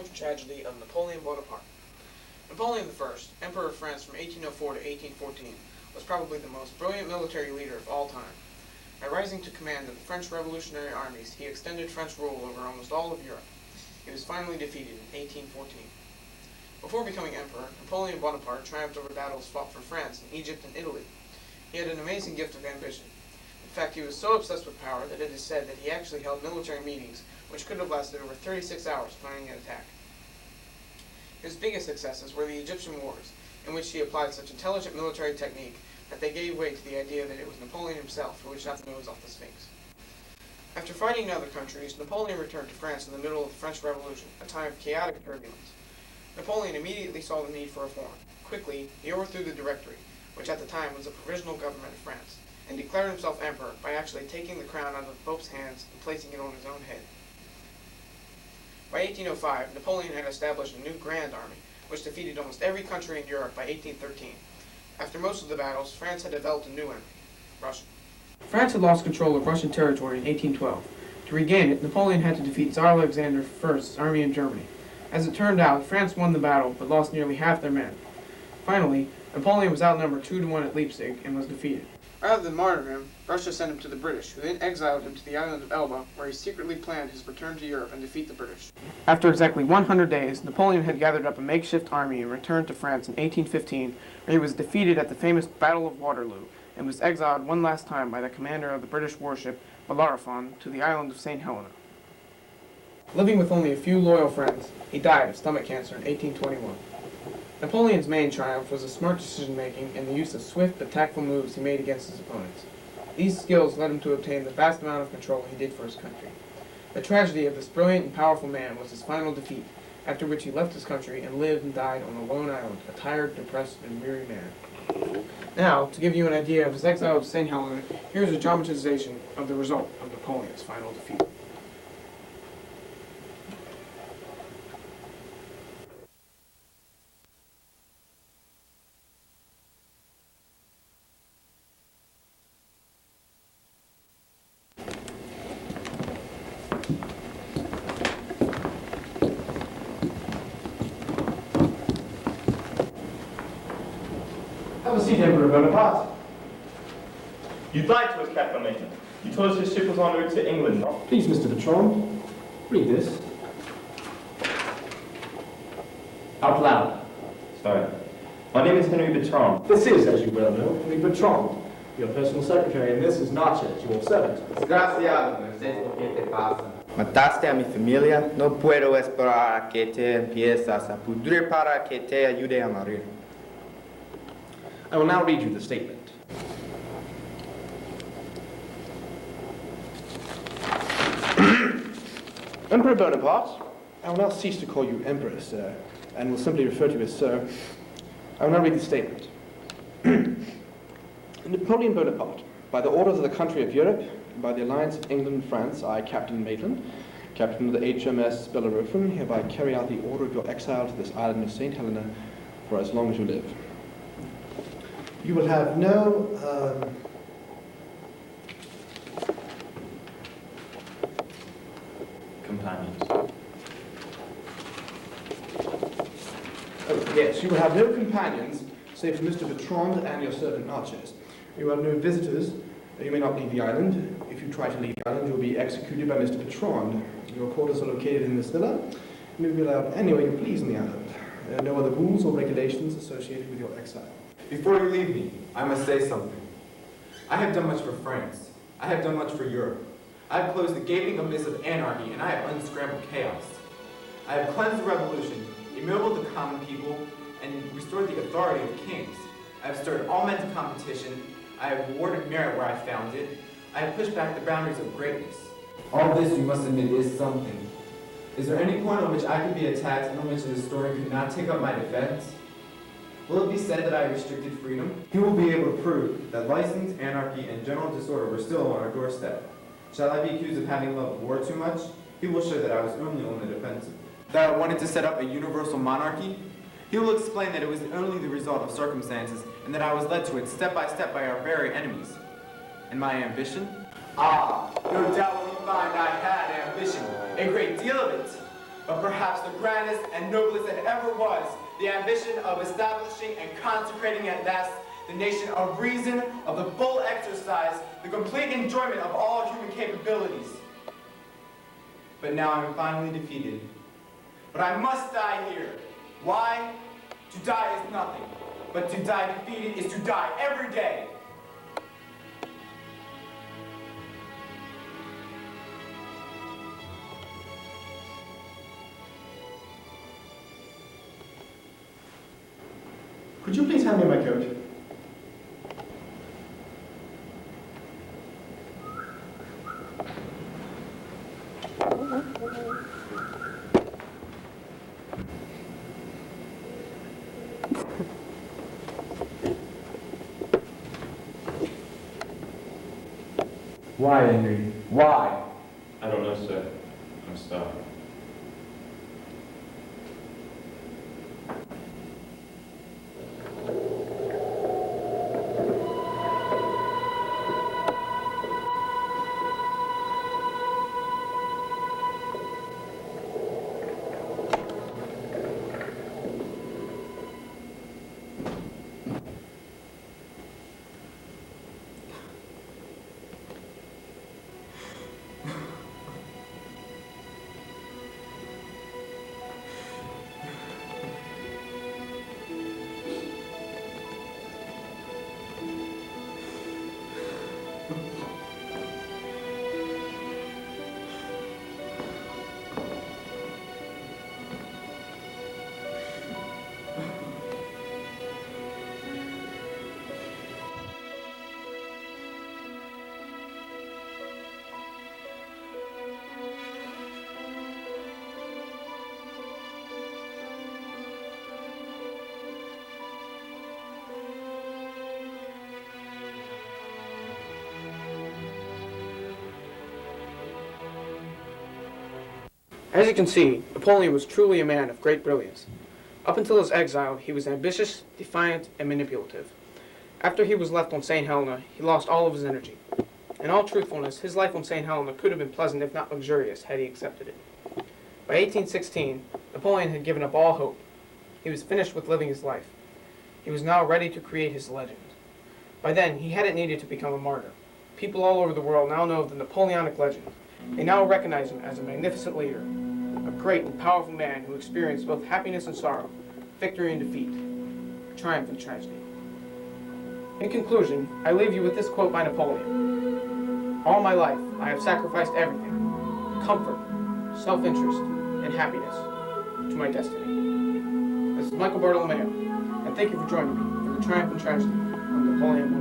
triumph tragedy of Napoleon Bonaparte. Napoleon I, Emperor of France from 1804 to 1814, was probably the most brilliant military leader of all time. By rising to command of the French revolutionary armies, he extended French rule over almost all of Europe. He was finally defeated in 1814. Before becoming emperor, Napoleon Bonaparte triumphed over battles fought for France in Egypt and Italy. He had an amazing gift of ambition. In fact, he was so obsessed with power that it is said that he actually held military meetings which could have lasted over 36 hours planning an attack. His biggest successes were the Egyptian wars, in which he applied such intelligent military technique that they gave way to the idea that it was Napoleon himself who would shot the nose off the Sphinx. After fighting in other countries, Napoleon returned to France in the middle of the French Revolution, a time of chaotic turbulence. Napoleon immediately saw the need for reform. Quickly, he overthrew the Directory, which at the time was a provisional government of France, and declared himself emperor by actually taking the crown out of the Pope's hands and placing it on his own head. By 1805, Napoleon had established a new Grand Army, which defeated almost every country in Europe by 1813. After most of the battles, France had developed a new enemy, Russia. France had lost control of Russian territory in 1812. To regain it, Napoleon had to defeat Tsar Alexander I's army in Germany. As it turned out, France won the battle, but lost nearly half their men. Finally, Napoleon was outnumbered 2-1 at Leipzig and was defeated. Rather than martyr him, Russia sent him to the British, who then exiled him to the island of Elba, where he secretly planned his return to Europe and defeat the British. After exactly 100 days, Napoleon had gathered up a makeshift army and returned to France in 1815, where he was defeated at the famous Battle of Waterloo, and was exiled one last time by the commander of the British warship, Bellerophon, to the island of St. Helena. Living with only a few loyal friends, he died of stomach cancer in 1821. Napoleon's main triumph was the smart decision-making and the use of swift but tactful moves he made against his opponents. These skills led him to obtain the vast amount of control he did for his country. The tragedy of this brilliant and powerful man was his final defeat, after which he left his country and lived and died on a lone island, a tired, depressed, and weary man. Now, to give you an idea of his exile to St. Helena, here's a dramatization of the result of Napoleon's final defeat. Have a seat, Emperor Bonaparte. You lied to us, Captain Major. You told us your ship was en route to England. Please, Mr. Patron, read this. Out loud. Sorry. My name is Henry Bertrand. This is, as you well know, Henry Bertrand, your personal secretary, and this is Natchez, your servant. Desgraciado, no sé lo que te pasa. Mataste a mi familia, no puedo esperar a que te empiezas a pudrir para que te ayude a morir. I will now read you the statement. Emperor Bonaparte, I will now cease to call you Emperor, sir, and will simply refer to you as Sir. I will now read the statement. Napoleon Bonaparte, by the orders of the country of Europe, and by the alliance of England and France, I, Captain Maitland, Captain of the HMS Bellerophon, hereby carry out the order of your exile to this island of St. Helena for as long as you live. You will have no Companions. Oh, yes, you will have no companions save for Mr. Bertrand and your servant Natchez. You will have no visitors. You may not leave the island. If you try to leave the island, you will be executed by Mr. Bertrand. Your quarters are located in this villa. You may be allowed anywhere you please on the island. There are no other rules or regulations associated with your exile. Before you leave me, I must say something. I have done much for France. I have done much for Europe. I have closed the gaping abyss of anarchy, and I have unscrambled chaos. I have cleansed the revolution, ennobled the common people, and restored the authority of kings. I have stirred all men to competition. I have rewarded merit where I found it. I have pushed back the boundaries of greatness. All this, you must admit, is something. Is there any point on which I could be attacked and on which the historian could not take up my defense? Will it be said that I restricted freedom? He will be able to prove that license, anarchy, and general disorder were still on our doorstep. Shall I be accused of having loved war too much? He will show that I was only on the defensive. That I wanted to set up a universal monarchy? He will explain that it was only the result of circumstances, and that I was led to it step by our very enemies. And my ambition? Ah, no doubt we find I had ambition, a great deal of it. but perhaps the grandest and noblest that ever was, the ambition of establishing and consecrating at last the nation of reason, of the full exercise, the complete enjoyment of all human capabilities. But now I'm finally defeated. But I must die here. Why? To die is nothing, but to die defeated is to die every day. Could you please hand me my coat? Why, Henry? Why? I don't know, sir. I'm starved. As you can see, Napoleon was truly a man of great brilliance. Up until his exile, he was ambitious, defiant, and manipulative. After he was left on St. Helena, he lost all of his energy. In all truthfulness, his life on St. Helena could have been pleasant if not luxurious had he accepted it. By 1816, Napoleon had given up all hope. He was finished with living his life. He was now ready to create his legend. By then, he hadn't needed to become a martyr. People all over the world now know of the Napoleonic legend. They now recognize him as a magnificent leader, a great and powerful man who experienced both happiness and sorrow, victory and defeat, triumph and tragedy. In conclusion, I leave you with this quote by Napoleon. All my life, I have sacrificed everything, comfort, self-interest, and happiness, to my destiny. This is Michael Bartolomeo, and thank you for joining me for the Triumph and Tragedy of Napoleon